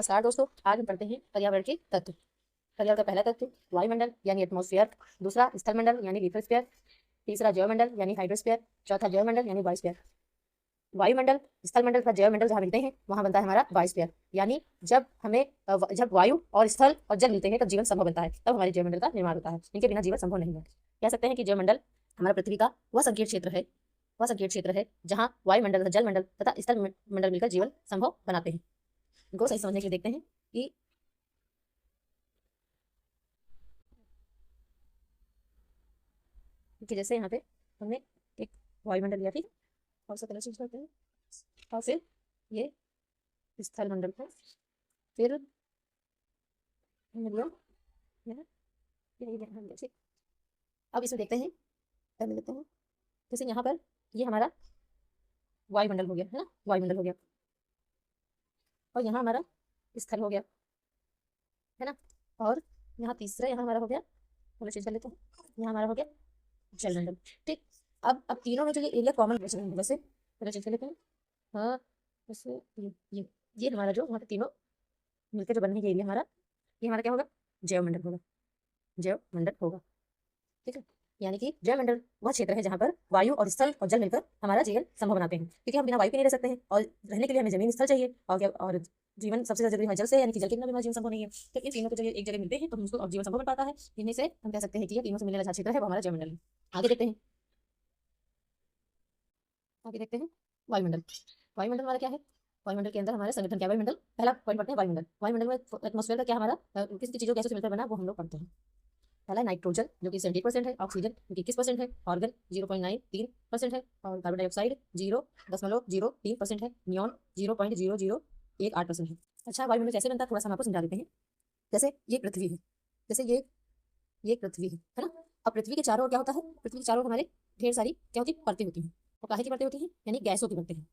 नमस्कार दोस्तों, आज हम पढ़ते हैं पर्यावरण के तत्व। पर्यावरण का पहला तत्व वायुमंडल यानी एटमॉस्फेयर, दूसरा स्थलमंडल यानी लिथोस्फीयर, तीसरा जैवमंडल यानी हाइड्रोस्फीयर, चौथा जैवमंडल यानी बायोस्फीयर। वायुमंडल, स्थलमंडल तथा जैवमंडल जहाँ मिलते हैं वहाँ बनता है हमारा बायोस्फीयर। यानी जब वायु और स्थल और जल मिलते हैं तब जीवन संभव बनता है, तब हमारे जैवमंडल का निर्माण होता है। इनके बिना जीवन संभव नहीं है। कह सकते हैं कि जैवमंडल हमारा पृथ्वी का वह संकीर्ण क्षेत्र है जहाँ वायुमंडल तथा जलमंडल तथा स्थल मंडल मिलकर जीवन संभव बनाते हैं। इनको सही समझने के लिए देखते हैं कि जैसे यहाँ पे हमने एक वायुमंडल लिया, ठीक, और उसका कलर चेंज करते हैं, और फिर ये स्थल मंडल को फिर हमने लिया ठीक। अब इसमें देखते हैं, पहले देखते हैं जैसे यहाँ पर ये हमारा वायुमंडल हो गया है ना, वायुमंडल हो गया, और यहाँ हमारा स्थल हो गया है ना, और यहाँ तीसरा यहाँ हमारा हो गया, कलर चेंज कर लेते हैं, यहाँ हमारा हो गया जलमंडल। ठीक, अब तीनों में जो ये एरिया कॉमन वैसे कलर चेंज कर लेते हैं। हाँ, वैसे ये हमारा जो वहाँ पे तीनों मिलकर जो बनने के एरिया हमारा, ये हमारा क्या होगा, जैवमंडल होगा, जैवमंडल होगा। ठीक है, यानी कि जैवमंडल वह क्षेत्र है जहाँ पर वायु और स्थल और जल मिलकर हमारा जीवन संभव बनाते हैं, क्योंकि हम बिना वायु के नहीं रह सकते हैं और रहने के लिए हमें जमीन स्थल चाहिए, और जीवन सबसे ज्यादा जरूरी है जल से, यानी कि जल के बिना भी हमारा जीवन संभव नहीं है। तो इन तीनों को जब एक जगह मिलते हैं तो हमको जीवन संभव बन पाता है। इनमें से हम कह सकते हैं कि ये तीनों से मिलने वाला क्षेत्र है वो हमारा जैवमंडल है। आगे देखते हैं, वायुमंडल। वायुमंडल हमारा क्या है, वायुमंडल के अंदर हमारा संगठन क्या है, वायुमंडल पहला पॉइंट पढ़ते हैं। वायुमंडल में एटमॉस्फेयर का क्या हमारा किस चीजों गैसों से मिलकर बना वो हम लोग पढ़ते हैं। पहला नाइट्रोजन जो कि 70% है, ऑक्सीजन जो कि 21% है, ऑर्गन 0.93% है, और कार्बन डाइऑक्साइड 0.003% है, नियॉन 0.0018% है। अच्छा, वायुमंडल कैसे बनता है थोड़ा सा हम आपको समझा देते हैं। जैसे ये पृथ्वी है, जैसे ये पृथ्वी है ना। अब पृथ्वी के चारों ओर क्या होता है, पृथ्वी के चारों ओर हमारे ढेर सारी क्या होती है, परतें होती हैं। और काहे की परतें होती हैं, यानी गैसों की परतें हैं,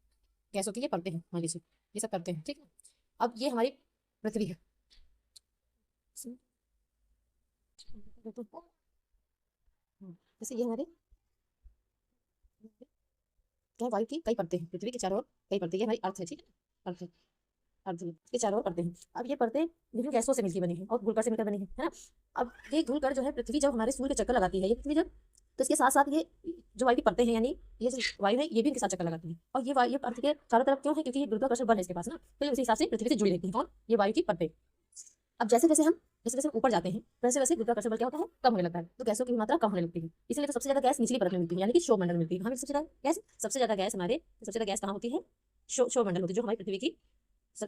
गैसों की ये परतें हैं, मान लीजिए ये सब परतें हैं। ठीक है, अब ये हमारी पृथ्वी है, जैसे ये हमारे क्या, वायु की कई परतें हैं, पृथ्वी के चारों ओर कई परतें, ये हमारी अर्थ है, ठीक है, अर्थ है, अर्थ के चारों ओर परतें हैं। अब ये परतें विभिन्न गैसों से मिलकर बनी है और धूलकण से मिलकर बनी है ना। अब ये धूलकण जो है, पृथ्वी जब हमारे सूर्य के चक्कर लगाती है, ये पृथ्वी जब, तो इसके साथ साथ ये जो वायु की परतें हैं, यानी ये जो वायु है ये भी इनके साथ चक्कर लगाती है। और ये वायु अर्थ के चारों तरफ क्यों है, क्योंकि ये गुरुत्वाकर्षण बल है इसके पास ना, तो उसी हिसाब से पृथ्वी से जुड़ी रहती है। कौन, ये वायु की परतें। अब जैसे जैसे हम ऊपर जाते हैं वैसे वैसे गुरुत्वाकर्षण बल क्या होता है, कम होने लगता है, तो गैसों की मात्रा कम होने लगती है। इसलिए तो सबसे ज्यादा गैस निचली परत में मिलती है, यानी कि शोधमंडल में मिलती है। हमें सबसे ज्यादा गैस हमारे सबसे ज्यादा गैस कहाँ होती है, शोधमंडल होती है, जो हमारी पृथ्वी की सब